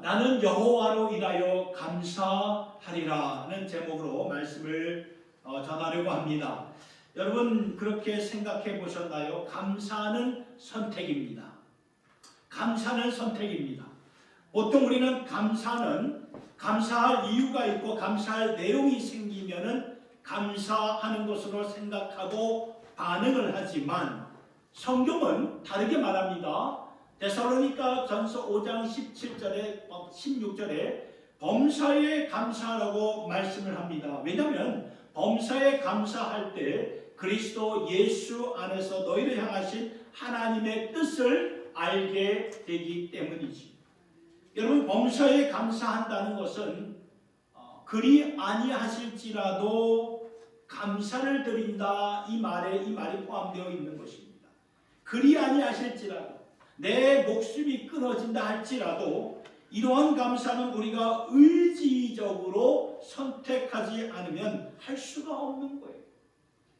나는 여호와로 인하여 감사하리라는 제목으로 말씀을 전하려고 합니다. 여러분 그렇게 생각해 보셨나요? 감사는 선택입니다. 감사는 선택입니다. 보통 우리는 감사할 이유가 있고 감사할 내용이 생기면은 감사하는 것으로 생각하고 반응을 하지만 성경은 다르게 말합니다. 데살로니가 전서 5장 17절에 16절에 범사에 감사하라고 말씀을 합니다. 왜냐하면 범사에 감사할 때 그리스도 예수 안에서 너희를 향하신 하나님의 뜻을 알게 되기 때문이지. 여러분 범사에 감사한다는 것은 그리 아니하실지라도 감사를 드린다 이 말이 포함되어 있는 것입니다. 그리 아니하실지라도 내 목숨이 끊어진다 할지라도 이러한 감사는 우리가 의지적으로 선택하지 않으면 할 수가 없는 거예요.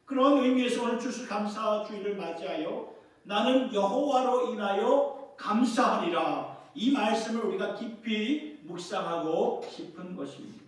그런 의미에서 오늘 추수감사주일을 맞이하여 나는 여호와로 인하여 감사하리라 이 말씀을 우리가 깊이 묵상하고 싶은 것입니다.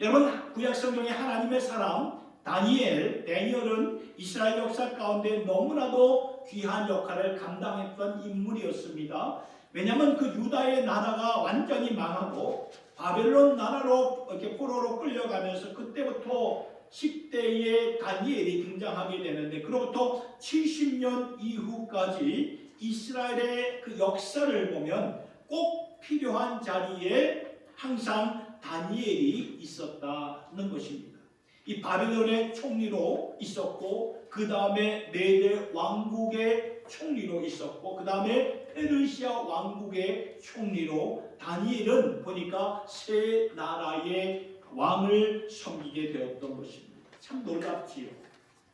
여러분 구약성경의 하나님의 사람 다니엘은 이스라엘 역사 가운데 너무나도 귀한 역할을 감당했던 인물이었습니다. 왜냐하면 그 유다의 나라가 완전히 망하고 바벨론 나라로 이렇게 포로로 끌려가면서 그때부터 10대의 다니엘이 등장하게 되는데 그로부터 70년 이후까지 이스라엘의 그 역사를 보면 꼭 필요한 자리에 항상 다니엘이 있었다는 것입니다. 이 바벨론의 총리로 있었고 그 다음에 메대 왕국의 총리로 있었고 그 다음에 페르시아 왕국의 총리로 다니엘은 보니까 세 나라의 왕을 섬기게 되었던 것입니다. 참 놀랍지요.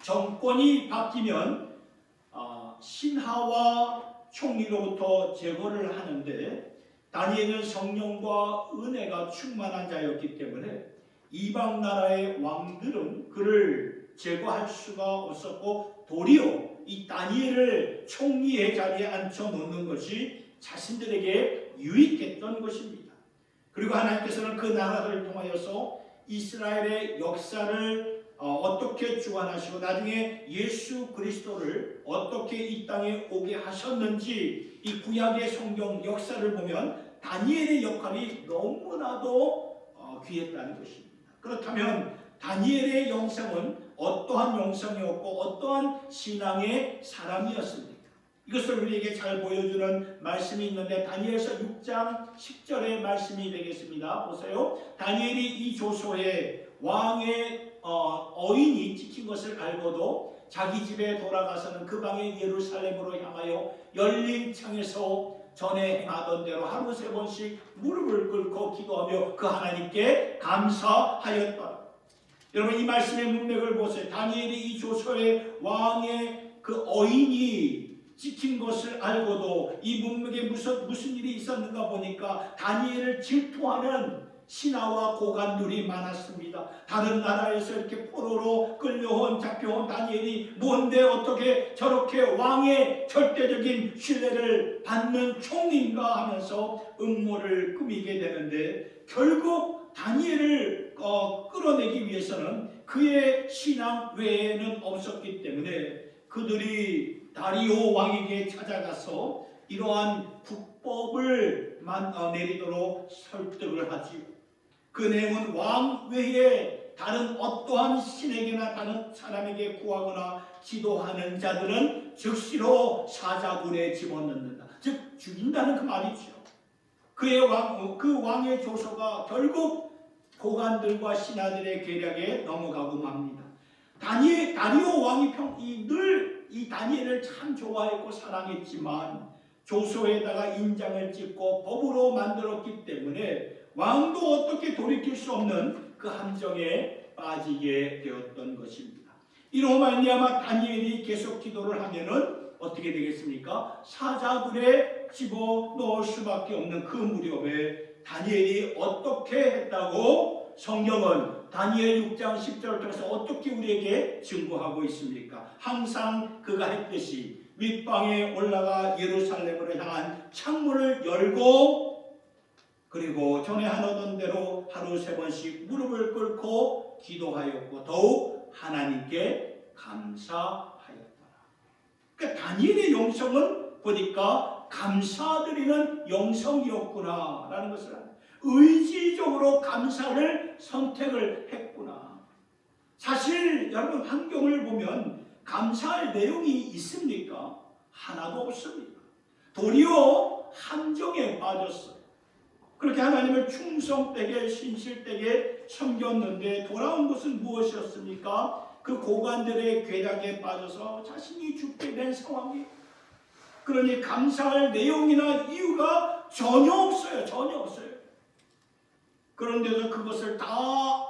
정권이 바뀌면 신하와 총리로부터 제거를 하는데 다니엘은 성령과 은혜가 충만한 자였기 때문에 이방 나라의 왕들은 그를 제거할 수가 없었고 도리어 이 다니엘을 총리의 자리에 앉혀놓는 것이 자신들에게 유익했던 것입니다. 그리고 하나님께서는 그 나라를 통하여서 이스라엘의 역사를 어떻게 주관하시고 나중에 예수 그리스도를 어떻게 이 땅에 오게 하셨는지 이 구약의 성경 역사를 보면 다니엘의 역할이 너무나도 귀했다는 것입니다. 그렇다면 다니엘의 영성은 어떠한 영성이었고 어떠한 신앙의 사람이었습니까? 이것을 우리에게 잘 보여주는 말씀이 있는데 다니엘서 6장 10절의 말씀이 되겠습니다. 보세요. 다니엘이 이 조소에 왕의 어인이 지킨 것을 알고도 자기 집에 돌아가서는 그 방에 예루살렘으로 향하여 열린 창에서 전에 행하던 대로 하루 3번씩 무릎을 꿇고 기도하며 그 하나님께 감사하였다. 여러분 이 말씀의 문맥을 보세요. 다니엘이 이 조서의 왕의 그 어인이 지킨 것을 알고도 이 문맥에 무슨 일이 있었는가 보니까 다니엘을 질투하는 신하와 고관들이 많았습니다. 다른 나라에서 이렇게 포로로 잡혀온 다니엘이 뭔데 어떻게 저렇게 왕의 절대적인 신뢰를 받는 총리인가 하면서 음모를 꾸미게 되는데 결국 다니엘을 끌어내기 위해서는 그의 신앙 외에는 없었기 때문에 그들이 다리오 왕에게 찾아가서 이러한 국법을 내리도록 설득을 하지요. 그 내용은 왕 외에 다른 어떠한 신에게나 다른 사람에게 구하거나 기도하는 자들은 즉시로 사자굴에 집어넣는다. 즉 죽인다는 그 말이죠. 그 왕의 조서가 결국 고관들과 신하들의 계략에 넘어가고 맙니다. 다리오 왕이 늘 이 다니엘을 참 좋아했고 사랑했지만 조서에다가 인장을 찍고 법으로 만들었기 때문에 왕도 어떻게 돌이킬 수 없는 그 함정에 빠지게 되었던 것입니다. 이로 말미암아 다니엘이 계속 기도를 하면은 어떻게 되겠습니까? 사자굴에 집어넣을 수밖에 없는 그 무렵에 다니엘이 어떻게 했다고 성경은 다니엘 6장 10절을 통해서 어떻게 우리에게 증거하고 있습니까? 항상 그가 했듯이 윗방에 올라가 예루살렘으로 향한 창문을 열고 그리고 전에 하던 대로 하루 3번씩 무릎을 꿇고 기도하였고 더욱 하나님께 감사하였더라. 그러니까 다니엘의 영성은 보니까 감사드리는 영성이었구나라는 것을 압니다. 의지적으로 감사를 선택을 했구나. 사실 여러분 환경을 보면 감사할 내용이 있습니까? 하나도 없습니다. 도리어 함정에 빠졌어요. 그렇게 하나님을 충성되게 신실되게 섬겼는데 돌아온 것은 무엇이었습니까? 그 고관들의 괴락에 빠져서 자신이 죽게 된 상황이에요. 그러니 감사할 내용이나 이유가 전혀 없어요. 전혀 없어요. 그런데도 그것을 다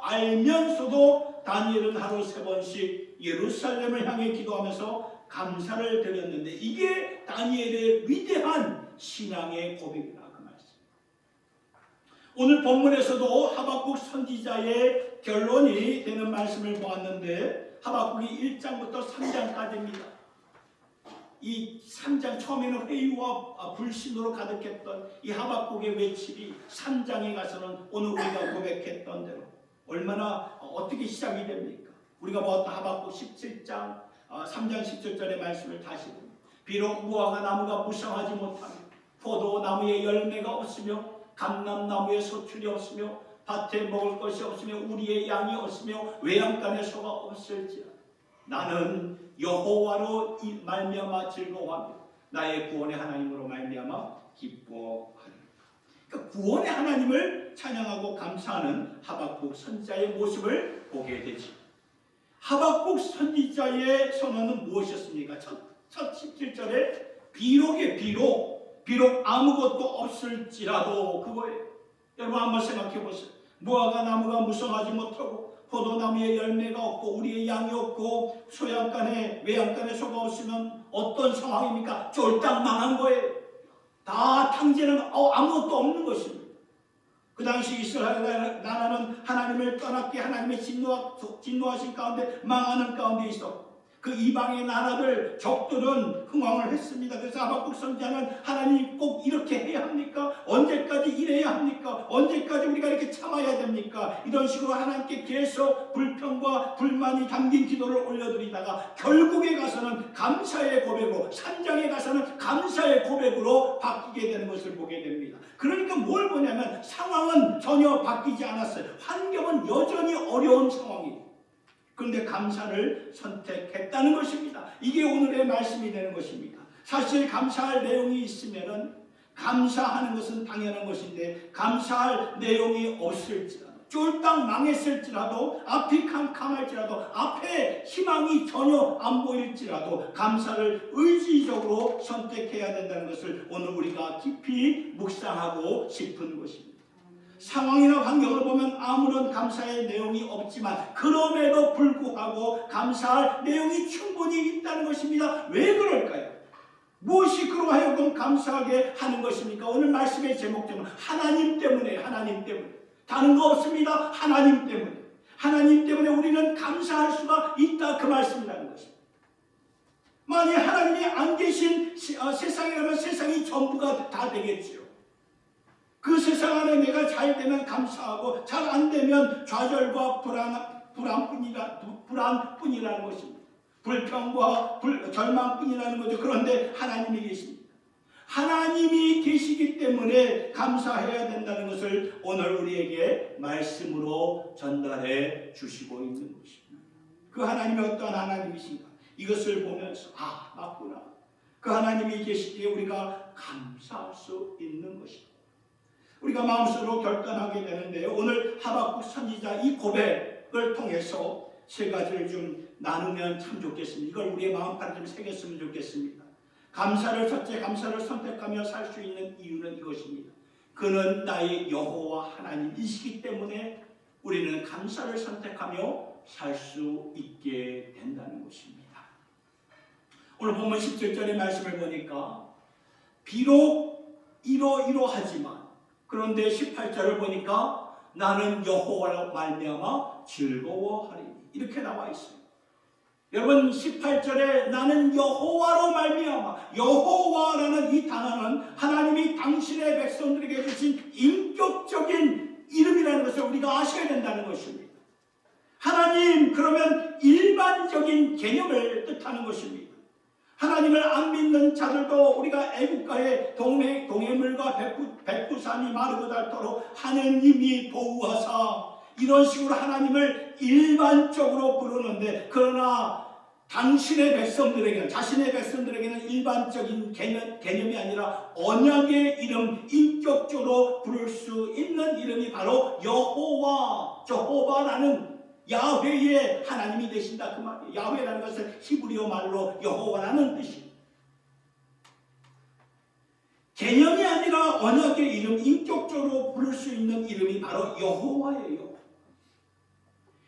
알면서도 다니엘은 하루 3번씩 예루살렘을 향해 기도하면서 감사를 드렸는데 이게 다니엘의 위대한 신앙의 고백이다. 그 말씀. 오늘 본문에서도 하박국 선지자의 결론이 되는 말씀을 보았는데 하박국이 1장부터 3장까지입니다. 이 3장 처음에는 회의와 불신으로 가득했던 이 하박국의 외침이 3장에 가서는 오늘 우리가 고백했던 대로 얼마나 어떻게 시작이 됩니까? 우리가 보았던 하박국 17장 3장 17절의 말씀을 다시 봅니다. 비록 무화과 나무가 무성하지 못하며 포도나무에 열매가 없으며 감람나무에 소출이 없으며 밭에 먹을 것이 없으며 우리의 양이 없으며 외양간에 소가 없을지라 나는 여호와로 말미암아 즐거워하며 나의 구원의 하나님으로 말미암아 기뻐하리라. 그러니까 구원의 하나님을 찬양하고 감사하는 하박국 선지자의 모습을 보게 되지. 하박국 선지자의 선언은 무엇이었습니까? 첫 17절에 비록 아무것도 없을지라도 그거예요. 여러분 한번 생각해 보세요. 무화과 나무가 무성하지 못하고 포도나무에 열매가 없고 우리의 양이 없고 소양간에 외양간에 소가 없으면 어떤 상황입니까? 쫄딱 망한 거예요. 다 탕제는 아무것도 없는 것입니다. 그 당시 이스라엘 나라는 하나님을 떠났기에 하나님의 진노하신 가운데 망하는 가운데 있었고 그 이방의 나라들 적들은 흥왕을 했습니다. 그래서 하박국 선지자는 하나님 꼭 이렇게 해야 합니까? 언제까지 이래야 합니까? 언제까지 우리가 이렇게 참아야 됩니까? 이런 식으로 하나님께 계속 불평과 불만이 담긴 기도를 올려드리다가 결국에 가서는 감사의 고백으로 3장에 가서는 감사의 고백으로 바뀌게 되는 것을 보게 됩니다. 그러니까 뭘 보냐면 상황은 전혀 바뀌지 않았어요. 환경은 여전히 어려운 상황이에요. 그런데 감사를 선택했다는 것입니다. 이게 오늘의 말씀이 되는 것입니다. 사실 감사할 내용이 있으면은 감사하는 것은 당연한 것인데 감사할 내용이 없을지라도 쫄딱 망했을지라도 앞이 캄캄할지라도 앞에 희망이 전혀 안 보일지라도 감사를 의지적으로 선택해야 된다는 것을 오늘 우리가 깊이 묵상하고 싶은 것입니다. 상황이나 환경을 보면 아무런 감사의 내용이 없지만 그럼에도 불구하고 감사할 내용이 충분히 있다는 것입니다. 왜 그럴까요? 무엇이 그로 하여금 감사하게 하는 것입니까? 오늘 말씀의 제목대로 하나님 때문에 다른 거 없습니다. 하나님 때문에 우리는 감사할 수가 있다 그 말씀이라는 것입니다. 만약 하나님이 안 계신 세상이라면 세상이 전부가 다 되겠지요. 그 세상 안에 내가 잘 되면 감사하고 잘 안 되면 좌절과 불안뿐이라는 것입니다. 불평과 절망뿐이라는 거죠. 그런데 하나님이 계십니다. 하나님이 계시기 때문에 감사해야 된다는 것을 오늘 우리에게 말씀으로 전달해 주시고 있는 것입니다. 그 하나님이 어떠한 하나님이신가? 이것을 보면서 맞구나. 그 하나님이 계시기에 우리가 감사할 수 있는 것입니다. 우리가 마음속으로 결단하게 되는데요. 오늘 하박국 선지자 이 고백을 통해서 세 가지를 좀 나누면 참 좋겠습니다. 이걸 우리의 마음판에 좀 새겼으면 좋겠습니다. 감사를 선택하며 살 수 있는 이유는 이것입니다. 그는 나의 여호와 하나님이시기 때문에 우리는 감사를 선택하며 살 수 있게 된다는 것입니다. 오늘 본문 17절의 말씀을 보니까 비록 이러하지만 그런데 18절을 보니까 나는 여호와로 말미암아 즐거워하리니 이렇게 나와 있어요. 여러분 18절에 나는 여호와로 말미암아 여호와라는 이 단어는 하나님이 당신의 백성들에게 주신 인격 우리가 아셔야 된다는 것입니다. 하나님, 그러면 일반적인 개념을 뜻하는 것입니다. 하나님을 안 믿는 자들도 우리가 애국가의 동해물과 백두산이 마르고 닳도록 하느님이 보호하사, 이런 식으로 하나님을 일반적으로 부르는데, 그러나 당신의 백성들에게는, 자신의 백성들에게는 일반적인 개념이 아니라 언약의 이름, 인격적으로 부를 수 있는 이름이 바로 여호와, 저호바라는 야훼의 하나님이 되신다, 그 말이에요. 야훼라는 것은 히브리어 말로 여호와라는 뜻입니다. 개념이 아니라 언약의 이름, 인격적으로 부를 수 있는 이름이 바로 여호와예요.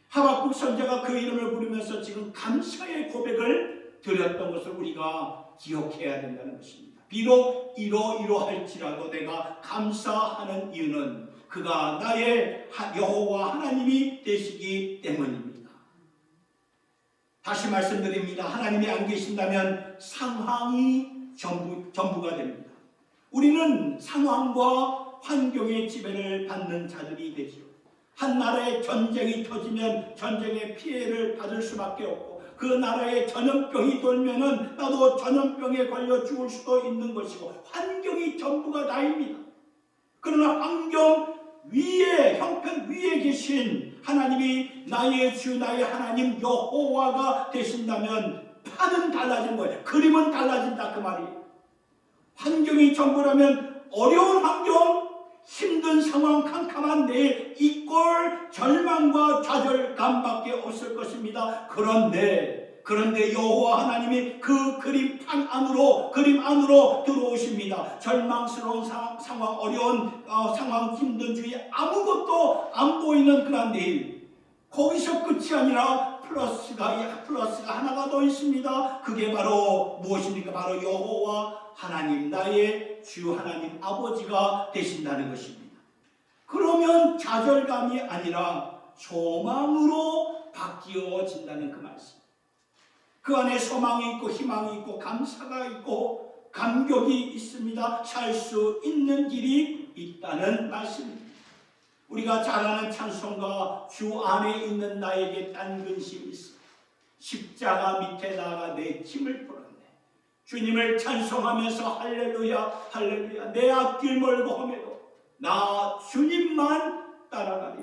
하박국 선지자가 그 이름을 부르면서 지금 감사의 고백을 드렸던 것을 우리가 기억해야 된다는 것입니다. 비록 이러할지라도 내가 감사하는 이유는 그가 나의 여호와 하나님이 되시기 때문입니다. 다시 말씀드립니다. 하나님이 안 계신다면 상황이 전부가 됩니다. 우리는 상황과 환경의 지배를 받는 자들이 되죠. 한 나라에 전쟁이 터지면 전쟁의 피해를 받을 수밖에 없고, 그 나라에 전염병이 돌면은 나도 전염병에 걸려 죽을 수도 있는 것이고, 환경이 전부가 다입니다. 그러나 환경 위에, 형편 위에 계신 하나님이 나의 주, 나의 하나님 여호와가 되신다면 판은 달라진 거예요. 그림은 달라진다, 그 말이에요. 환경이 전부라면 어려운 환경, 힘든 상황, 캄캄한 내일 이꼴 절망과 좌절감밖에 없을 것입니다. 그런데 여호와 하나님이 그 그림 안으로 들어오십니다. 절망스러운 상황, 어려운 상황, 힘든 주위에 아무것도 안 보이는 그런 내일, 거기서 끝이 아니라 플러스가 하나가 더 있습니다. 그게 바로 무엇입니까? 바로 여호와 하나님, 나의 주 하나님 아버지가 되신다는 것입니다. 그러면 좌절감이 아니라 소망으로 바뀌어진다는 그 말씀. 그 안에 소망이 있고 희망이 있고 감사가 있고 감격이 있습니다. 살 수 있는 길이 있다는 말씀입니다. 우리가 잘 아는 찬송가, 주 안에 있는 나에게 딴 근심이 있어 십자가 밑에 나가 내 짐을 풀었네. 주님을 찬송하면서 할렐루야 할렐루야, 내 앞길 멀고 험해도 나 주님만 따라가리.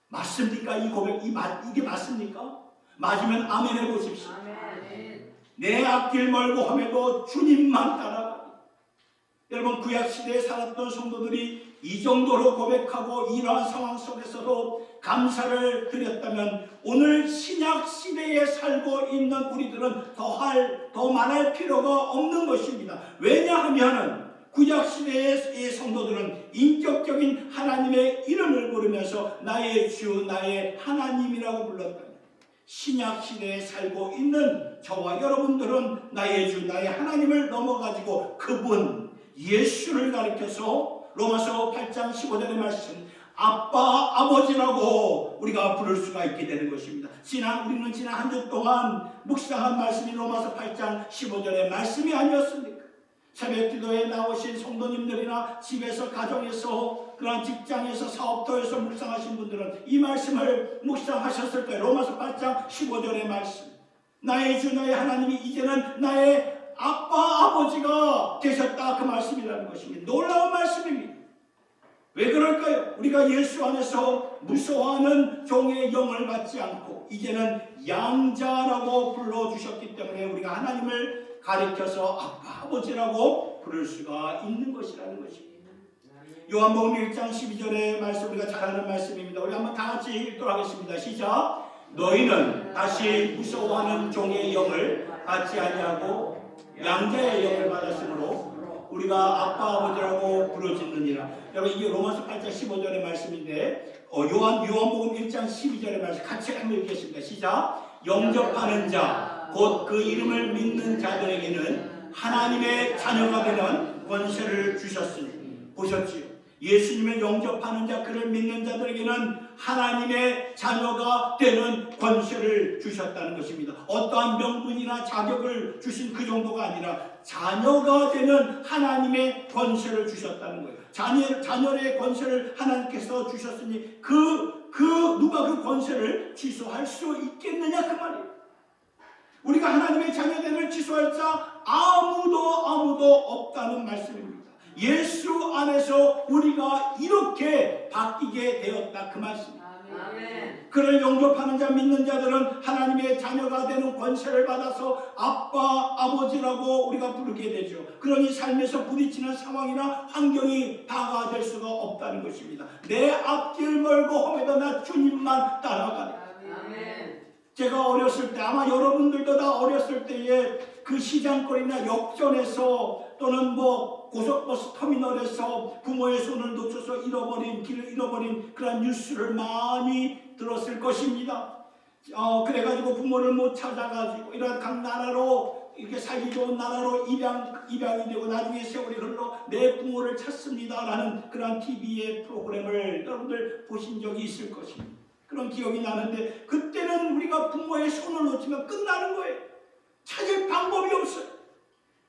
맞습니까? 이 고백, 이게 맞습니까? 맞으면 아멘 해보십시오. 아멘. 내 앞길 멀고 험해도 주님만 따라가리. 여러분, 구약시대에 살았던 성도들이 이 정도로 고백하고 이러한 상황 속에서도 감사를 드렸다면, 오늘 신약시대에 살고 있는 우리들은 더 말할 필요가 없는 것입니다. 왜냐하면 구약시대의 성도들은 인격적인 하나님의 이름을 부르면서 나의 주, 나의 하나님이라고 불렀다. 신약시대에 살고 있는 저와 여러분들은 나의 주, 나의 하나님을 넘어가지고 그분 예수를 가리켜서 로마서 8장 15절의 말씀, 아빠, 아버지라고 우리가 부를 수가 있게 되는 것입니다. 우리는 지난 한 주 동안 묵상한 말씀이 로마서 8장 15절의 말씀이 아니었습니까? 새벽 기도에 나오신 성도님들이나 집에서, 가정에서, 그런 직장에서, 사업터에서 묵상하신 분들은 이 말씀을 묵상하셨을 거예요. 로마서 8장 15절의 말씀, 나의 주, 나의 하나님이 이제는 나의 아빠, 아버지가 되셨다, 그 말씀이라는 것입니다. 놀라운 말씀입니다. 왜 그럴까요? 우리가 예수 안에서 무서워하는 종의 영을 받지 않고 이제는 양자라고 불러주셨기 때문에 우리가 하나님을 가리켜서 아빠, 아버지라고 부를 수가 있는 것이라는 것입니다. 요한복음 1장 12절의 말씀, 우리가 잘 아는 말씀입니다. 우리 한번 다 같이 읽도록 하겠습니다. 시작. 너희는 다시 무서워하는 종의 영을 받지 아니하고 양자의 영을 받았으므로 우리가 아빠, 아버지라고 부르짖느니라. 여러분, 이게 로마서 8장 15절의 말씀인데, 요한복음 1장 12절의 말씀 같이 한번 읽겠습니다. 시작. 영접하는 자, 곧 그 이름을 믿는 자들에게는 하나님의 자녀가 되는 권세를 주셨으니. 보셨지요? 예수님을 영접하는 자, 그를 믿는 자들에게는 하나님의 자녀가 되는 권세를 주셨다는 것입니다. 어떠한 명분이나 자격을 주신 그 정도가 아니라 자녀가 되는 하나님의 권세를 주셨다는 거예요. 자녀의 권세를 하나님께서 주셨으니 누가 그 권세를 취소할 수 있겠느냐 그 말이에요. 우리가 하나님의 자녀됨을 취소할 자 아무도 없다는 말씀입니다. 예수 안에서 우리가 이렇게 바뀌게 되었다 그 말씀입니다. 아멘. 그를 영접하는 자 믿는 자들은 하나님의 자녀가 되는 권세를 받아서 아빠 아버지라고 우리가 부르게 되죠. 그러니 삶에서 부딪히는 상황이나 환경이 다가 될 수가 없다는 것입니다. 내 앞길 멀고 험해도 나 주님만 따라가네. 아멘. 제가 어렸을 때 아마 여러분들도 다 어렸을 때에 그 시장거리나 역전에서 또는 고속버스 터미널에서 부모의 손을 놓쳐서 길을 잃어버린 그런 뉴스를 많이 들었을 것입니다. 그래가지고 부모를 못 찾아가지고 이런 각 나라로 이렇게 살기 좋은 나라로 입양이 되고 나중에 세월이 흘러 내 부모를 찾습니다라는 그런 TV의 프로그램을 여러분들 보신 적이 있을 것입니다. 그런 기억이 나는데 그때는 우리가 부모의 손을 놓치면 끝나는 거예요. 찾을 방법이 없어요.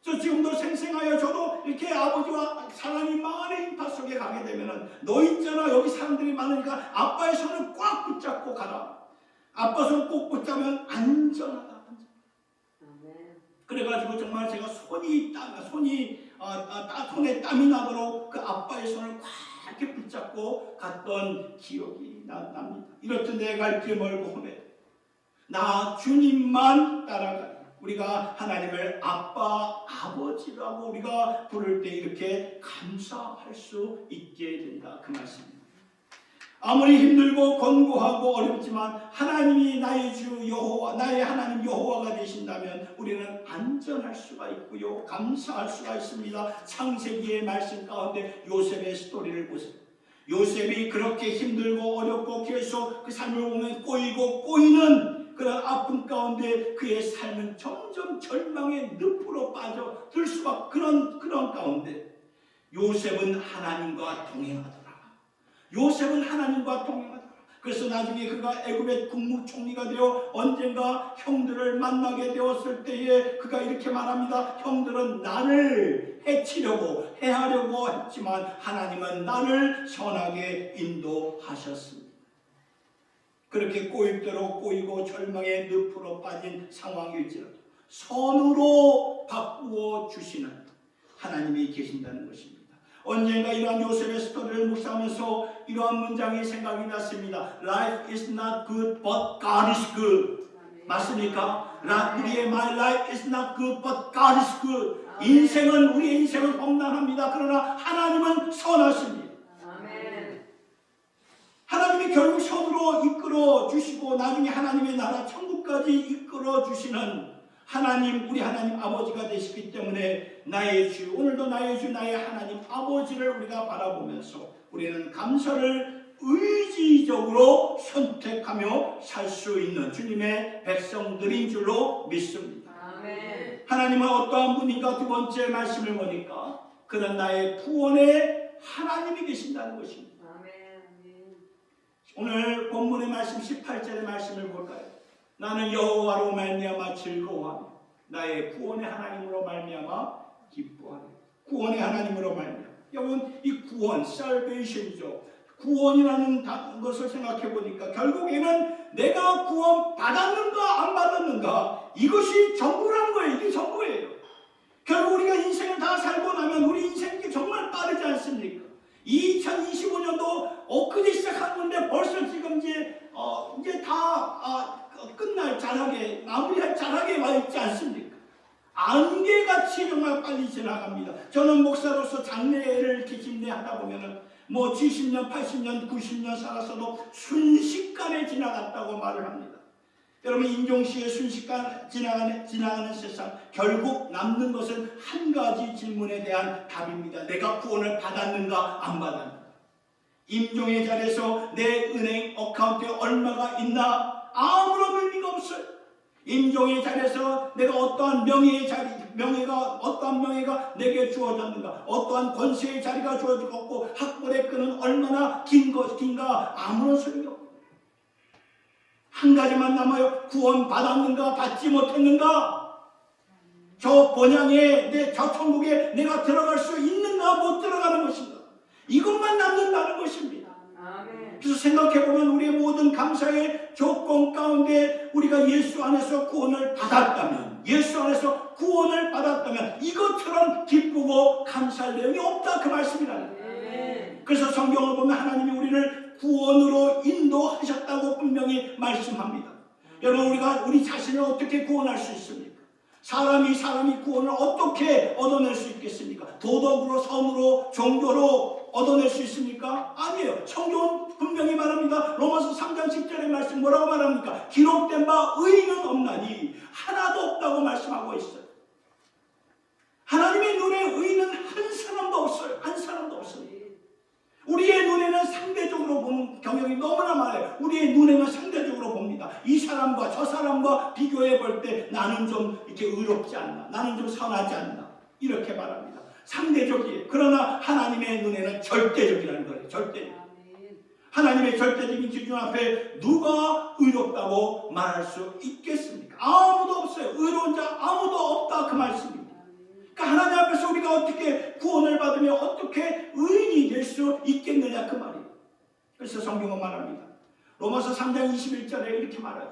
저 지금도 생생하여 저도 이렇게 아버지와 사람이 많은 인파 속에 가게 되면은 너 있잖아 여기 사람들이 많으니까 아빠의 손을 꽉 붙잡고 가라. 아빠 손 꼭 붙잡으면 안전하다. 그래가지고 정말 제가 손에 땀이 나도록 그 아빠의 손을 꽉 이렇게 붙잡고 갔던 기억이 납니다. 이렇듯 내 갈 길 멀고 험해 나 주님만 따라가. 우리가 하나님을 아빠, 아버지라고 우리가 부를 때 이렇게 감사할 수 있게 된다. 그 말씀입니다. 아무리 힘들고 권고하고 어렵지만 하나님이 나의 주 여호와, 나의 하나님 여호와가 되신다면 우리는 안전할 수가 있고요. 감사할 수가 있습니다. 창세기의 말씀 가운데 요셉의 스토리를 보세요. 요셉이 그렇게 힘들고 어렵고 계속 그 삶을 보면 꼬이는 그런 아픔 가운데 그의 삶은 점점 절망의 늪으로 빠져들 수밖에 그런 가운데 요셉은 하나님과 동행하더라. 그래서 나중에 그가 애굽의 국무총리가 되어 언젠가 형들을 만나게 되었을 때에 그가 이렇게 말합니다. 형들은 나를 해하려고 했지만 하나님은 나를 선하게 인도하셨습니다. 그렇게 꼬입대로 꼬이고 절망의 늪으로 빠진 상황일지라도 선으로 바꾸어 주시는 하나님이 계신다는 것입니다. 언젠가 이러한 요셉의 스토리를 묵상하면서 이러한 문장이 생각이 났습니다. Life is not good, but God is good. 맞습니까? 우리의 My life is not good, but God is good. 우리의 인생은 험난합니다. 그러나 하나님은 선하십니다. 하나님이 결국 선으로 이끌어 주시고 나중에 하나님의 나라 천국까지 이끌어 주시는 하나님, 우리 하나님 아버지가 되시기 때문에 나의 주, 오늘도 나의 주, 나의 하나님 아버지를 우리가 바라보면서 우리는 감사를 의지적으로 선택하며 살 수 있는 주님의 백성들인 줄로 믿습니다. 아멘. 하나님은 어떠한 분인가? 두 번째 말씀을 보니까 그는 나의 구원의 하나님이 되신다는 것입니다. 오늘 본문의 말씀 18절의 말씀을 볼까요? 나는 여호와로 말미암아 즐거워하며 나의 구원의 하나님으로 말미암아 기뻐하며. 구원의 하나님으로 말미암아. 여러분 이 구원, salvation이죠. 구원이라는 것을 생각해 보니까 결국에는 내가 구원 받았는가 안 받았는가 이것이 전부라는 거예요. 이게 전부예요. 결국 우리가 인생을 다 살고 나면 우리 인생이 정말 빠르지 않습니까? 2025년도 엊그제 시작한 건데 벌써 지금 이제 다 끝날 자락에 마무리할 자락에 와 있지 않습니까? 안개같이 정말 빨리 지나갑니다. 저는 목사로서 장래를 이렇게 김대하다 보면은 70년, 80년, 90년 살았어도 순식간에 지나갔다고 말을 합니다. 여러분 임종시의 순식간 지나가는 세상 결국 남는 것은 한 가지 질문에 대한 답입니다. 내가 구원을 받았는가 안 받았는가. 임종의 자리에서 내 은행 어카운트에 얼마가 있나 아무런 의미가 없어요. 임종의 자리에서 내가 어떠한 어떠한 명예가 내게 주어졌는가, 어떠한 권세의 자리가 주어졌고 학벌의 끈은 얼마나 긴가 아무런 소용이 없고 한 가지만 남아요. 구원 받았는가 받지 못했는가. 저 본향에 저 천국에 내가 들어갈 수 있는가 못 들어가는 것인가 이것만 남는다는 것입니다. 아멘. 그래서 생각해보면 우리의 모든 감사의 조건 가운데 우리가 예수 안에서 구원을 받았다면 예수 안에서 구원을 받았다면 이것처럼 기쁘고 감사할 내용이 없다 그 말씀이라는 거예요. 아멘. 그래서 성경을 보면 하나님이 우리를 구원으로 인도하셨다고 분명히 말씀합니다. 여러분 우리가 우리 자신을 어떻게 구원할 수 있습니까? 사람이 구원을 어떻게 얻어낼 수 있겠습니까? 도덕으로, 선으로, 종교로 얻어낼 수 있습니까? 아니에요. 성경은 분명히 말합니다. 로마서 3장 10절의 말씀 뭐라고 말합니까? 기록된 바 의인은 없나니 하나도 없다고 말씀하고 있어요. 하나님의 눈에 의인은 한 사람도 없어요. 한 사람도 없어요. 우리의 눈에는 상대적으로 보는 경향이 너무나 많아요. 우리의 눈에는 상대적으로 봅니다. 이 사람과 저 사람과 비교해 볼 때 나는 좀 이렇게 의롭지 않나, 나는 좀 선하지 않나 이렇게 말합니다. 상대적이에요. 그러나 하나님의 눈에는 절대적이라는 거예요. 절대적. 하나님의 절대적인 기준 앞에 누가 의롭다고 말할 수 있겠습니까? 아무도 없어요. 의로운 자 아무도 없다 그 말씀입니다. 그러니까 하나님 앞에서 우리가 어떻게 구원을 받으며 어떻게 의인이 될 수 있겠느냐 그 말이에요. 그래서 성경은 말합니다. 로마서 3장 21절에 이렇게 말해요.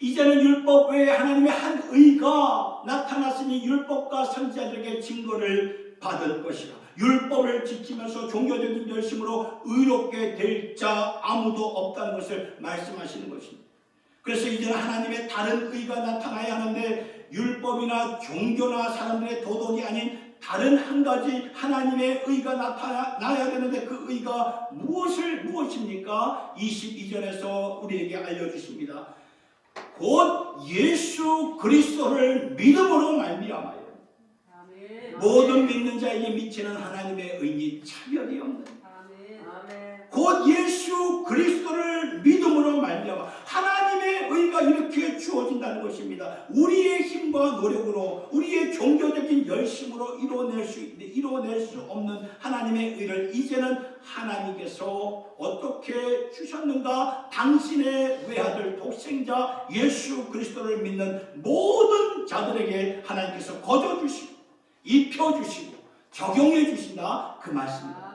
이제는 율법 외에 하나님의 한 의가 나타났으니 율법과 선지자들에게 증거를 받을 것이라. 율법을 지키면서 종교적인 열심으로 의롭게 될 자 아무도 없다는 것을 말씀하시는 것입니다. 그래서 이제는 하나님의 다른 의가 나타나야 하는데 율법이나 종교나 사람들의 도덕이 아닌 다른 한 가지 하나님의 의가 나타나야 되는데 그 의가 무엇입니까? 22절에서 우리에게 알려주십니다. 곧 예수 그리스도를 믿음으로 말미암아요. 모든 믿는 자에게 미치는 하나님의 의니 차별이 없는 곧 예수 그리스도를 믿음으로 말미암아 하나님의 의가 이렇게 주어진다는 것입니다. 우리의 힘과 노력으로 우리의 종교적인 열심으로 이뤄낼 수 없는 하나님의 의를 이제는 하나님께서 어떻게 주셨는가? 당신의 외아들 독생자 예수 그리스도를 믿는 모든 자들에게 하나님께서 거둬주시고 입혀주시고 적용해 주신다 그 말씀입니다.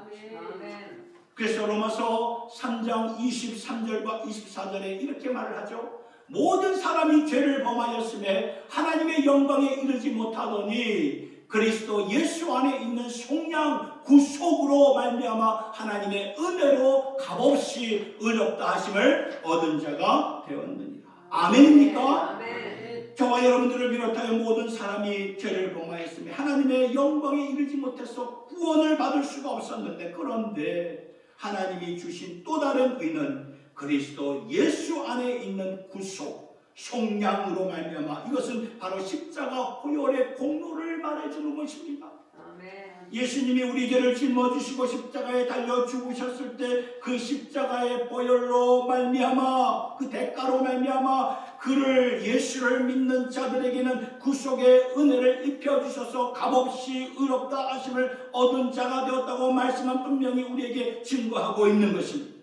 그래서 로마서 3장 23절과 24절에 이렇게 말을 하죠. 모든 사람이 죄를 범하였음에 하나님의 영광에 이르지 못하더니 그리스도 예수 안에 있는 속량 구속으로 말미암아 하나님의 은혜로 값없이 의롭다 하심을 얻은 자가 되었느니라. 아멘입니까? 아멘. 저와 여러분들을 비롯하여 모든 사람이 죄를 범하였음에 하나님의 영광에 이르지 못해서 구원을 받을 수가 없었는데 그런데 하나님이 주신 또 다른 의는 그리스도 예수 안에 있는 구속, 속량으로 말미암아 이것은 바로 십자가 보혈의 공로를 말해주는 것입니다. 아멘. 예수님이 우리 죄를 짊어지시고 십자가에 달려 죽으셨을 때 그 십자가의 보혈로 말미암아 그 대가로 말미암아 그를 예수를 믿는 자들에게는 구속의 은혜를 입혀주셔서 값없이 의롭다 하심을 얻은 자가 되었다고 말씀은 분명히 우리에게 증거하고 있는 것입니다.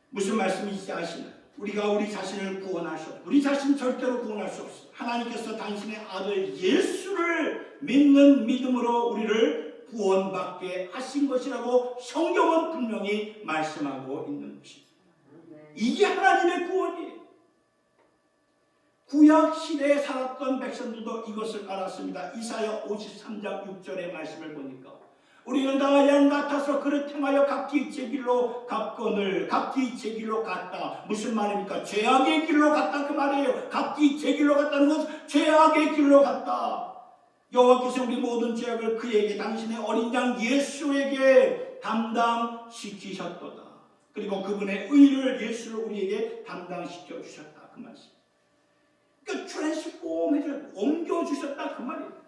무슨 말씀이지 아시나요? 우리가 우리 자신을 구원할 수 없어요. 우리 자신 절대로 구원할 수 없어요. 하나님께서 당신의 아들 예수를 믿는 믿음으로 우리를 구원받게 하신 것이라고 성경은 분명히 말씀하고 있는 것입니다. 이게 하나님의 구원이에요. 구약 시대에 살았던 백성들도 이것을 알았습니다. 이사야 53장 6절의 말씀을 보니까 우리는 다 양 같아서 그를 행하여 각기 제 길로 갔거늘 각기 제 길로 갔다. 무슨 말입니까? 죄악의 길로 갔다 그 말이에요. 각기 제 길로 갔다는 것은 죄악의 길로 갔다. 여호와께서 우리 모든 죄악을 그에게 당신의 어린 양 예수에게 담당시키셨도다. 그리고 그분의 의를 예수를 우리에게 담당시켜 주셨다 그 말씀. 그러니까 트랜스폼해서 옮겨주셨다 그 말이에요.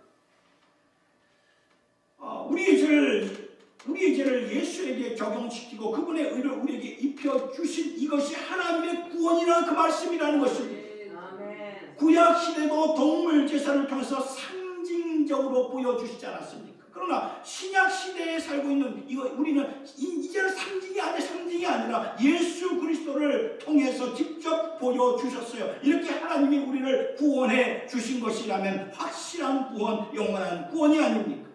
우리의 죄를 예수에게 적용시키고 그분의 의를 우리에게 입혀주신 이것이 하나님의 구원이라는 그 말씀이라는 것입니다. 아멘. 구약 시대도 동물 제사를 통해서 상징적으로 보여주시지 않았습니까? 그러나 신약 시대에 살고 있는 우리는 이제는 상징이 아니라 예수 그리스도를 통해서 직접 보여주셨어요. 이렇게 하나님이 우리를 구원해 주신 것이라면 확실한 구원, 영원한 구원이 아닙니까?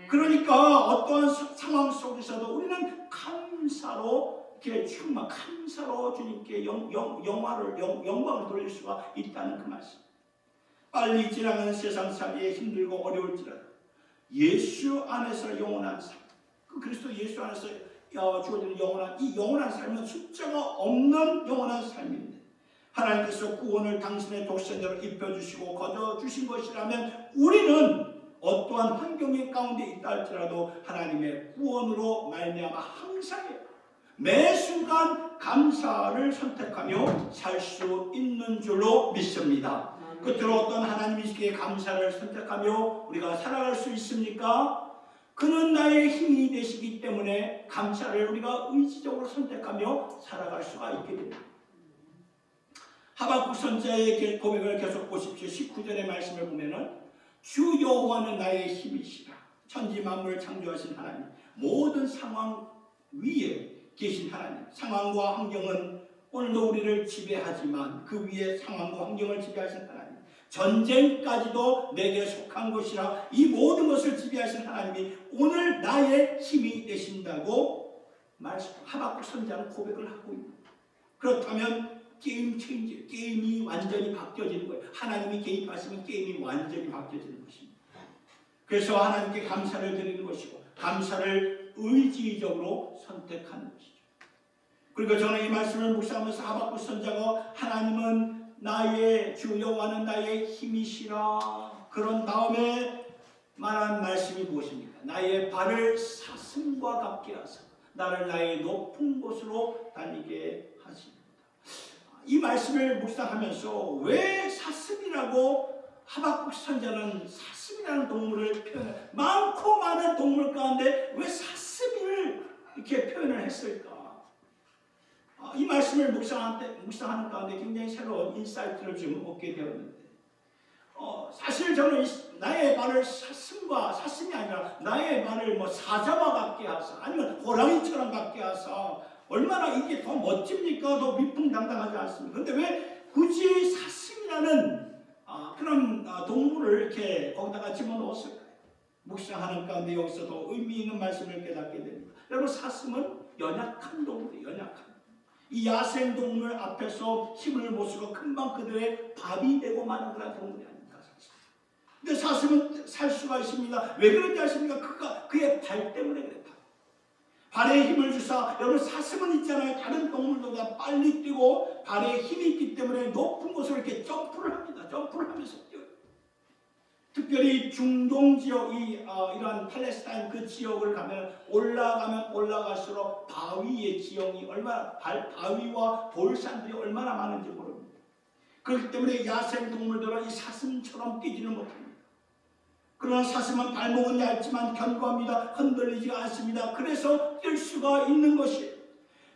그러니까 어떠한 상황 속에서도 우리는 감사로 이렇게 감사로 주님께 영광을 돌릴 수가 있다는 그 말씀. 빨리 지나가는 세상 살이에 힘들고 어려울지라도 예수 안에서 영원한 삶, 그 그리스도 예수 안에서 주어지는 영원한 삶은 숫자가 없는 영원한 삶인데, 하나님께서 구원을 당신의 독생자로 입혀주시고 거둬주신 것이라면 우리는 어떠한 환경의 가운데 있다 할지라도 하나님의 구원으로 말미암아 항상 매 순간 감사를 선택하며 살 수 있는 줄로 믿습니다. 끝으로 어떤 하나님이시기에 감사를 선택하며 우리가 살아갈 수 있습니까? 그는 나의 힘이 되시기 때문에 감사를 우리가 의지적으로 선택하며 살아갈 수가 있게 됩니다. 하박국 선지자의 고백을 계속 보십시오. 19절의 말씀을 보면은 주 여호와는 나의 힘이시라. 천지 만물을 창조하신 하나님, 모든 상황 위에 계신 하나님. 상황과 환경은 오늘도 우리를 지배하지만 그 위에 상황과 환경을 지배하신 하나님, 전쟁까지도 내게 속한 것이라 이 모든 것을 지배하신 하나님이 오늘 나의 힘이 되신다고 하박국 선지자는 고백을 하고 있습니다. 그렇다면 게임 체인지, 게임이 완전히 바뀌어지는 거예요. 하나님이 개입하시면 게임이 완전히 바뀌어지는 것입니다. 그래서 하나님께 감사를 드리는 것이고 감사를 의지적으로 선택하는 것이죠. 그리고 저는 이 말씀을 묵상하면서 하박국 선지자가 하나님은 나의 주 여호와는 나의 힘이시라, 그런 다음에 말한 말씀이 무엇입니까? 나의 발을 사슴과 같게 하사 나를 나의 높은 곳으로 다니게 하십니다. 이 말씀을 묵상하면서 왜 사슴이라고 하박국 선지자는 사슴이라는 동물을 표현해, 많고 많은 동물 가운데 왜 사슴을 이렇게 표현을 했을까? 이 말씀을 묵상하는 가운데 굉장히 새로운 인사이트를 좀 얻게 되었는데, 사실 저는 나의 발을 사슴이 아니라 나의 발을 사자와 같게 하사 아니면 호랑이처럼 같게 하사 얼마나 이게 더 멋집니까? 더 위풍당당하지 않습니까? 그런데 왜 굳이 사슴이라는 그런 동물을 이렇게 거기다가 집어넣었을까요? 묵상하는 가운데 여기서 더 의미 있는 말씀을 깨닫게 됩니다. 여러분, 사슴은 연약한 동물이에요. 연약한. 이 야생동물 앞에서 힘을 못 쓰고 금방 그들의 밥이 되고 마는 그런 동물이 아닙니까? 사슴. 근데 사슴은 살 수가 있습니다. 왜 그런지 아십니까? 그의 발 때문에 그래. 발에 힘을 주사, 여러분 사슴은 있잖아요. 다른 동물보다 빨리 뛰고 발에 힘이 있기 때문에 높은 곳을 이렇게 점프를 합니다. 점프를 하면서 뛰어요. 특별히 중동 지역, 이러한 팔레스타인 그 지역을 가면 올라가면 올라갈수록 바위의 지형이 바위와 돌산들이 얼마나 많은지 모릅니다. 그렇기 때문에 야생 동물들은 이 사슴처럼 뛰지는 못합니다. 그러나 사슴은 발목은 얇지만 견고합니다. 흔들리지가 않습니다. 그래서 뛸 수가 있는 것이에요.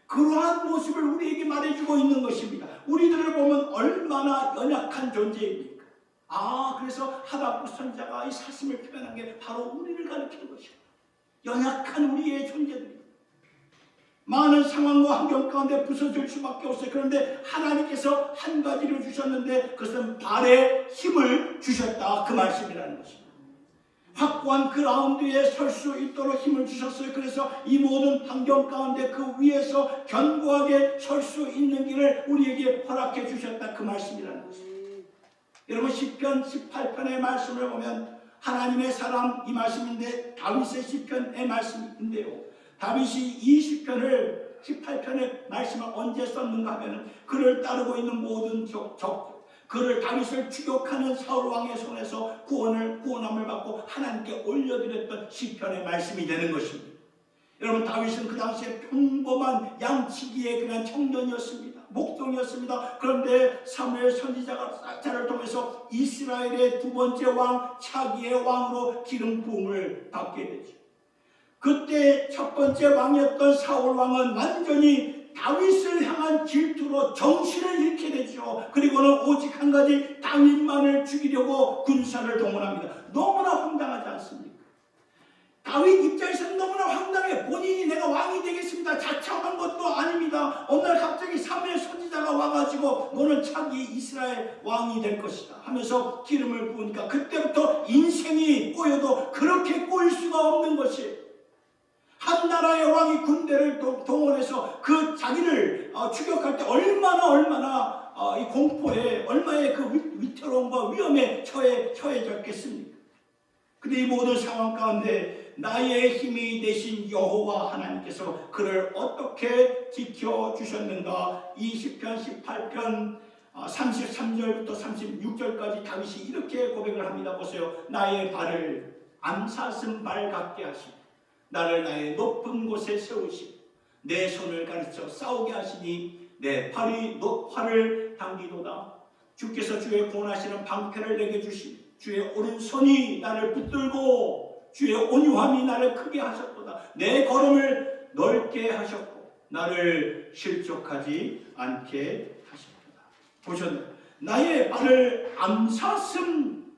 그러한 모습을 우리에게 말해주고 있는 것입니다. 우리들을 보면 얼마나 연약한 존재입니까? 그래서 하박국 선지자가 이 사슴을 표현한 게 바로 우리를 가리키는 것이에요. 연약한 우리의 존재들입니다. 많은 상황과 환경 가운데 부서질 수밖에 없어요. 그런데 하나님께서 한 가지를 주셨는데 그것은 발에 힘을 주셨다, 그 말씀이라는 것입니다. 확고한 그라운드에 설 수 있도록 힘을 주셨어요. 그래서 이 모든 환경 가운데 그 위에서 견고하게 설 수 있는 길을 우리에게 허락해 주셨다, 그 말씀이라는 것입니다. 여러분, 시편 18편의 말씀을 보면 하나님의 사람, 이 말씀인데 다윗의 시편의 말씀인데요, 다윗이 이 시편을 18편의 말씀을 언제 썼는가 하면 그를 따르고 있는 모든 그를 다윗을 추격하는 사울 왕의 손에서 구원함을 받고 하나님께 올려드렸던 시편의 말씀이 되는 것입니다. 여러분, 다윗은 그 당시에 평범한 양치기의 그냥 청년이었습니다. 목동이었습니다. 그런데 사무엘 선지자를 통해서 이스라엘의 두 번째 왕, 차기의 왕으로 기름 부음을 받게 되죠. 그때 첫 번째 왕이었던 사울 왕은 완전히 다윗을 향한 질투로 정신을 잃게 되죠. 그리고는 오직 한 가지, 다윗만을 죽이려고 군사를 동원합니다. 너무나 황당하지 않습니까? 다윗 입장에서는 너무나 황당해. 본인이 내가 왕이 되겠습니다 자청한 것도 아닙니다. 어느 날 갑자기 사무엘 선지자가 와가지고 너는 차기 이스라엘 왕이 될 것이다 하면서 기름을 부으니까 그때부터 인생이 꼬여도 그렇게 꼬일 수가 없는 것이, 한 나라의 왕이 군대를 동원해서 그 자기를 추격할 때 얼마나 이 공포에, 얼마의 그 위태로움과 위험에 처해졌겠습니까? 근데 이 모든 상황 가운데 나의 힘이 되신 여호와 하나님께서 그를 어떻게 지켜주셨는가? 이 시편 18편 33절부터 36절까지 다윗이 이렇게 고백을 합니다. 보세요. 나의 발을 암사슴 발 같게 하시고 나를 나의 높은 곳에 세우시고 내 손을 가르쳐 싸우게 하시니 내 팔이 활을 당기도다. 주께서 주의 구원하시는 방패를 내게 주시니 주의 오른손이 나를 붙들고 주의 온유함이 나를 크게 하셨도다. 내 걸음을 넓게 하셨고 나를 실족하지 않게 하셨도다. 보셨나요? 나의 발을 암사슴같이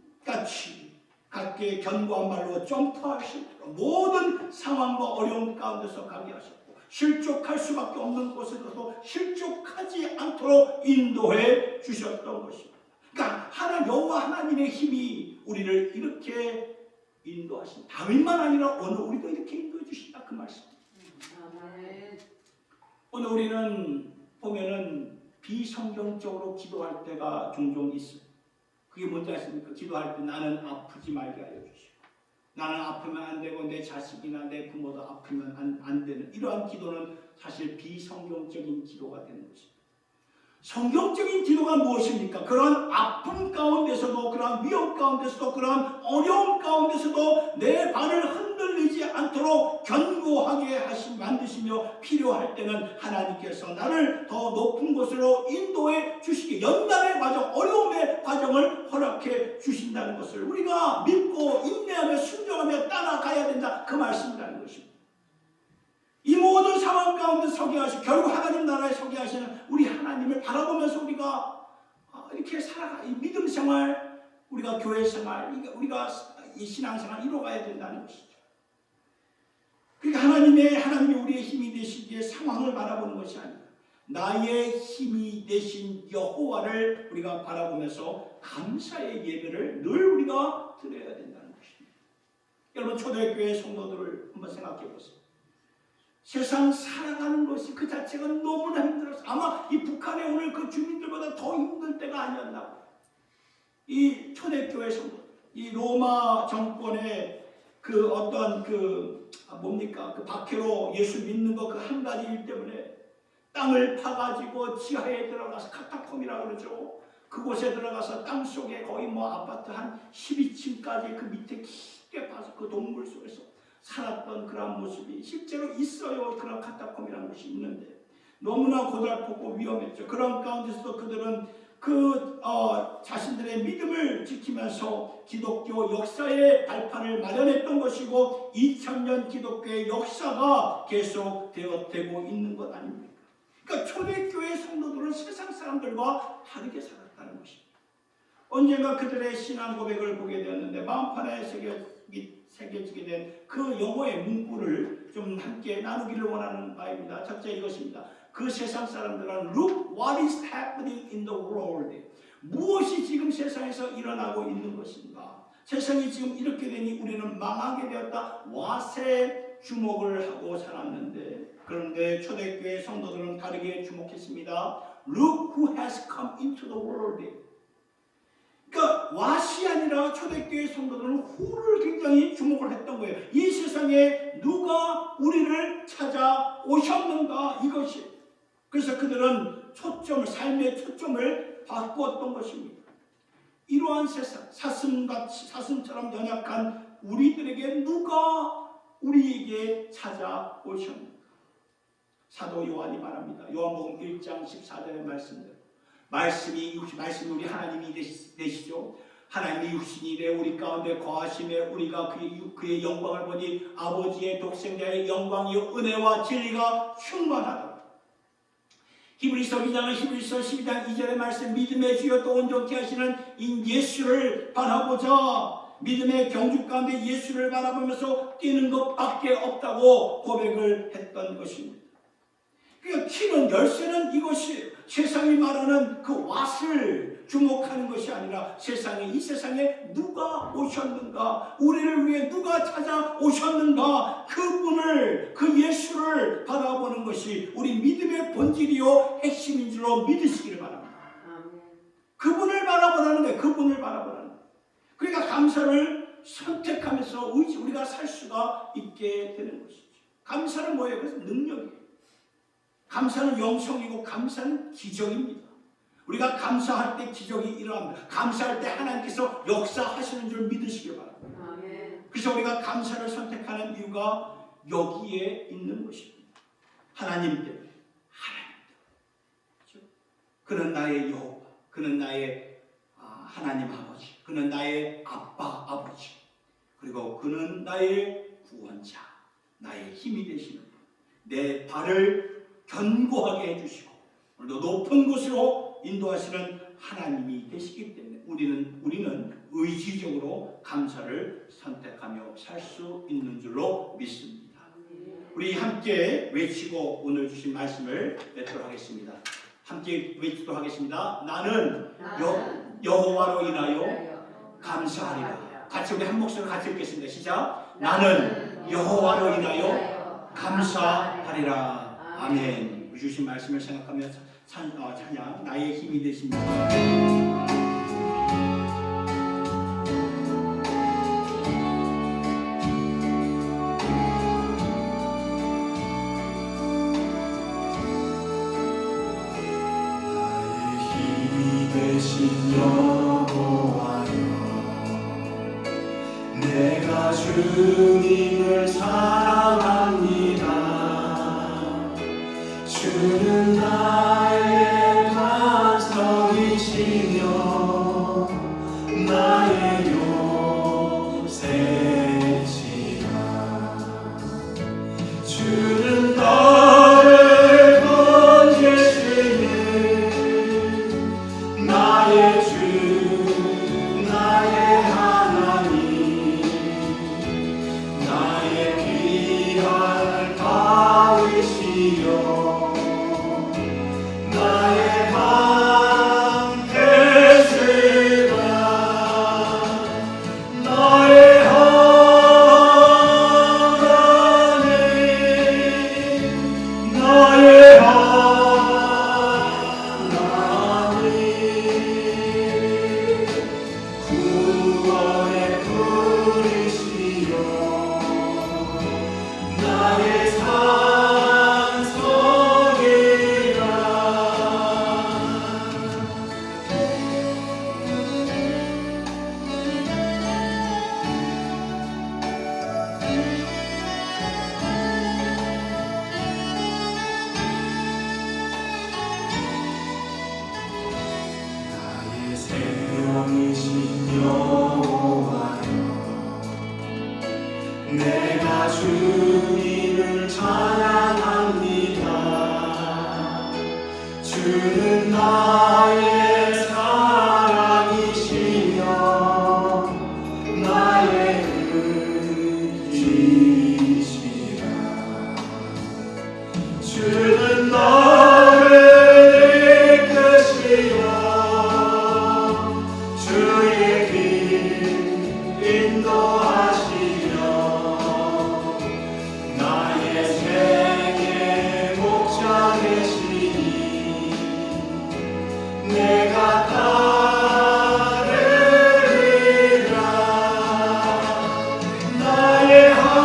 갖게 견고한 말로 점프하시도록 모든 상황과 어려움 가운데서 가게 하셨고 실족할 수밖에 없는 곳에서도 실족하지 않도록 인도해 주셨던 것입니다. 그러니까 여호와 하나님의 힘이 우리를 이렇게 인도하신, 다윗만 아니라 오늘 우리도 이렇게 인도해 주신다 그 말씀입니다. 오늘 우리는 보면은 비성경적으로 기도할 때가 종종 있어요. 그게 뭔지 아십니까? 기도할 때 나는 아프지 말게 하여 주시고 나는 아프면 안 되고 내 자식이나 내 부모도 아프면 안 되는 이러한 기도는 사실 비성경적인 기도가 되는 것입니다. 성경적인 기도가 무엇입니까? 그런 아픔 가운데서도, 그런 위험 가운데서도, 그런 어려움 가운데서도 내 발을 흔들리지 않도록 견고하게 만드시며 필요할 때는 하나님께서 나를 더 높은 곳으로 인도해 주시기, 연단의 과정, 어려움의 과정을 허락해 주신다는 것을 우리가 믿고 인내하며 순종하며 따라가야 된다 그 말씀이라는 것입니다. 이 모든 상황 가운데 서게 하시고 결국 하나님 나라에 서게 하시는 우리 하나님을 바라보면서 우리가 이렇게 살아가, 이 믿음 생활, 우리가 교회 생활, 우리가 이 신앙 생활 이뤄가야 된다는 것이죠. 그러니까 하나님이 우리의 힘이 되시기에 상황을 바라보는 것이 아니라 나의 힘이 되신 여호와를 우리가 바라보면서 감사의 예배를 늘 우리가 드려야 된다는 것입니다. 여러분, 초대교회 성도들을 한번 생각해 보세요. 세상 살아가는 것이 그 자체가 너무나 힘들었어요. 아마 이 북한에 오늘 그 주민들보다 더 힘들 때가 아니었나. 이 초대교회 성도, 이 로마 정권의 그 어떤 그 박해로 예수 믿는 거 그 한 가지 일 때문에 땅을 파가지고 지하에 들어가서 카타콤이라고 그러죠. 그곳에 들어가서 땅 속에 거의 아파트 한 12층까지 그 밑에 깊게 파서 그 동굴 속에서 살았던 그런 모습이 실제로 있어요. 그런 카타콤이라는 것이 있는데 너무나 고달프고 위험했죠. 그런 가운데서도 그들은 자신들의 믿음을 지키면서 기독교 역사의 발판을 마련했던 것이고 2000년 기독교의 역사가 계속 되고 있는 것 아닙니까? 그러니까 초대교회 성도들은 세상 사람들과 다르게 살았다는 것입니다. 언젠가 그들의 신앙 고백을 보게 되었는데 마음판에 새겨지게 된 그 영어의 문구를 좀 함께 나누기를 원하는 바입니다. 첫째 이것입니다. 그 세상 사람들은 Look what is happening in the world. 무엇이 지금 세상에서 일어나고 있는 것인가? 세상이 지금 이렇게 되니 우리는 망하게 되었다. what에 주목을 하고 살았는데 그런데 초대교회 성도들은 다르게 주목했습니다. Look who has come into the world. 그러니까 what이 아니라 초대교회 성도들은 who를 굉장히 주목을 했던 거예요. 이 세상에 누가 우리를 찾아오셨는가 이것이. 그래서 그들은 삶의 초점을 바꾸었던 것입니다. 이러한 세상, 사슴처럼 연약한 우리들에게 누가 우리에게 찾아오셨는가. 사도 요한이 말합니다. 요한복음 1장 14절의 말씀대로 말씀이 우리 하나님이 되시죠. 하나님이 육신이 되 우리 가운데 거하심에 우리가 그의 영광을 보니 아버지의 독생자의 영광이요 은혜와 진리가 충만하다. 히브리서 12장 2절의 말씀 믿음의 주여 또 온전케 하시는 인 예수를 바라보자. 믿음의 경주 가운데 예수를 바라보면서 뛰는 것밖에 없다고 고백을 했던 것입니다. 그러니까 키는 열쇠는 이것이에요. 세상이 말하는 그 왓을 주목하는 것이 아니라 이 세상에 누가 오셨는가, 우리를 위해 누가 찾아오셨는가, 그분을, 그 예수를 바라보는 것이 우리 믿음의 본질이요 핵심인 줄로 믿으시기를 바랍니다. 그분을 바라보라는 거예요. 그분을 바라보라는 거예요. 그러니까 감사를 선택하면서 우리가 살 수가 있게 되는 것이죠. 감사는 뭐예요? 그래서 능력이에요. 감사는 영성이고 감사는 기적입니다. 우리가 감사할 때 기적이 일어납니다. 감사할 때 하나님께서 역사하시는 줄 믿으시기 바랍니다. 그래서 우리가 감사를 선택하는 이유가 여기에 있는 것입니다. 하나님 때문에. 그렇죠? 그는 나의 여호와, 그는 나의 하나님 아버지, 그는 나의 아빠 아버지, 그리고 그는 나의 구원자, 나의 힘이 되시는 분, 내 발을 견고하게 해주시고 오늘도 높은 곳으로 인도하시는 하나님이 되시기 때문에 우리는 의지적으로 감사를 선택하며 살 수 있는 줄로 믿습니다. 우리 함께 외치고 오늘 주신 말씀을 맺도록 하겠습니다. 함께 외치도록 하겠습니다. 나는 여호와로 인하여 감사하리라. 같이 우리 한 목소리로 같이 읽겠습니다. 시작. 나는 여호와로 인하여 감사하리라. 아멘. 주신 말씀을 생각하며 찬양 나의 힘이 되십니다. 나의 힘이 되신 여호와여, 내가 주님을 사랑합니다. 주는 나의 반석이시며 나의 요새시라. 주는 나를 건지시는 나의 주, 나의 하나님, 나의 귀한 바위시여 나의 방 되시라. 나의 하나님, 나의 하나님, 구원의 불이시여 나의 산성이라. 나의 생명이신 여호와여, 내가 주님을 찬양합니다. 주는 나의 사랑이시며 나의 의지시라. 주는 나를 이끄시어 주의 길 인도하시며 나의 생의 목자 되시니 내가 따르리라. 나의 하나님,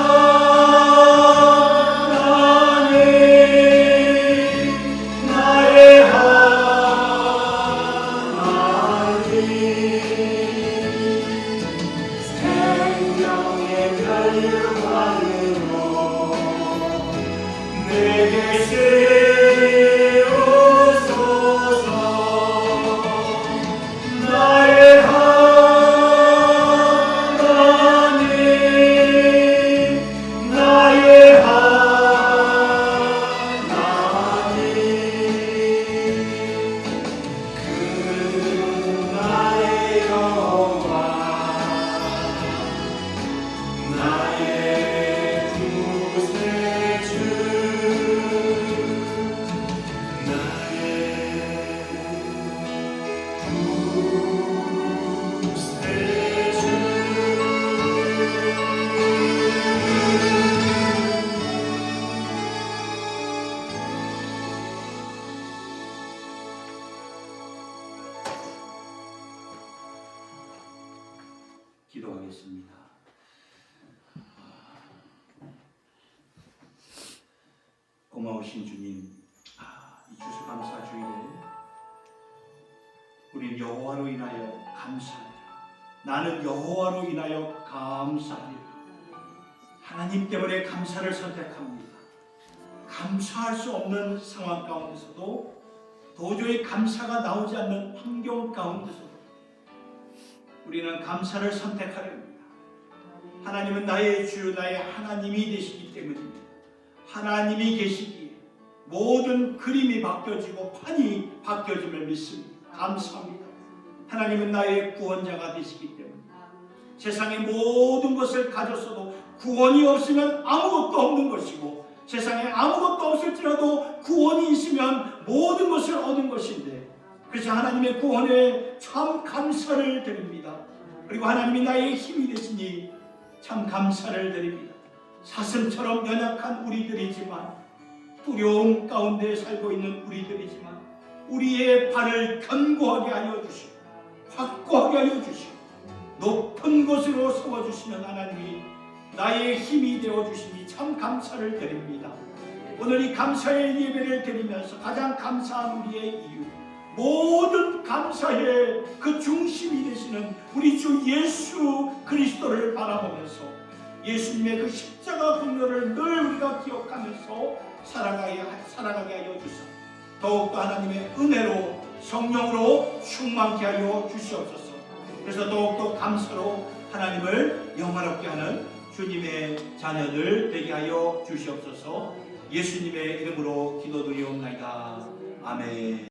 나의 하나님, 생명의 멸류관으로 내게 세우소서. 나의 하나님, 나의 하나님, 그는 나의 여호와, 고마우신 주님, 이 추수감사 주일에 우리 여호와로 인하여 감사하리라. 나는 여호와로 인하여 감사하리라. 하나님 때문에 감사를 선택합니다. 감사할 수 없는 상황 가운데서도, 도저히 감사가 나오지 않는 환경 가운데서도 우리는 감사를 선택하려 합니다. 하나님은 나의 주, 나의 하나님이 되시기 때문입니다. 하나님이 계시기에 모든 그림이 바뀌어지고 판이 바뀌어짐을 믿습니다. 감사합니다. 하나님은 나의 구원자가 되시기 때문에 세상의 모든 것을 가졌어도 구원이 없으면 아무것도 없는 것이고, 세상에 아무것도 없을지라도 구원이 있으면 모든 것을 얻은 것인데, 그래서 하나님의 구원에 참 감사를 드립니다. 그리고 하나님이 나의 힘이 되시니 참 감사를 드립니다. 사슴처럼 연약한 우리들이지만, 두려움 가운데 살고 있는 우리들이지만, 우리의 발을 견고하게 하여 주시고 확고하게 하여 주시고 높은 곳으로 세워주시는 하나님이 나의 힘이 되어주시니 참 감사를 드립니다. 오늘 이 감사의 예배를 드리면서 가장 감사한 우리의 이유, 모든 감사의 그 중심이 되시는 우리 주 예수 그리스도를 바라보면서 예수님의 그 십자가 공로를 늘 우리가 기억하면서 살아가게 하여 주시옵소서. 더욱더 하나님의 은혜로 성령으로 충만케 하여 주시옵소서. 그래서 더욱더 감사로 하나님을 영화롭게 하는 주님의 자녀들 되게 하여 주시옵소서. 예수님의 이름으로 기도드리옵나이다. 아멘.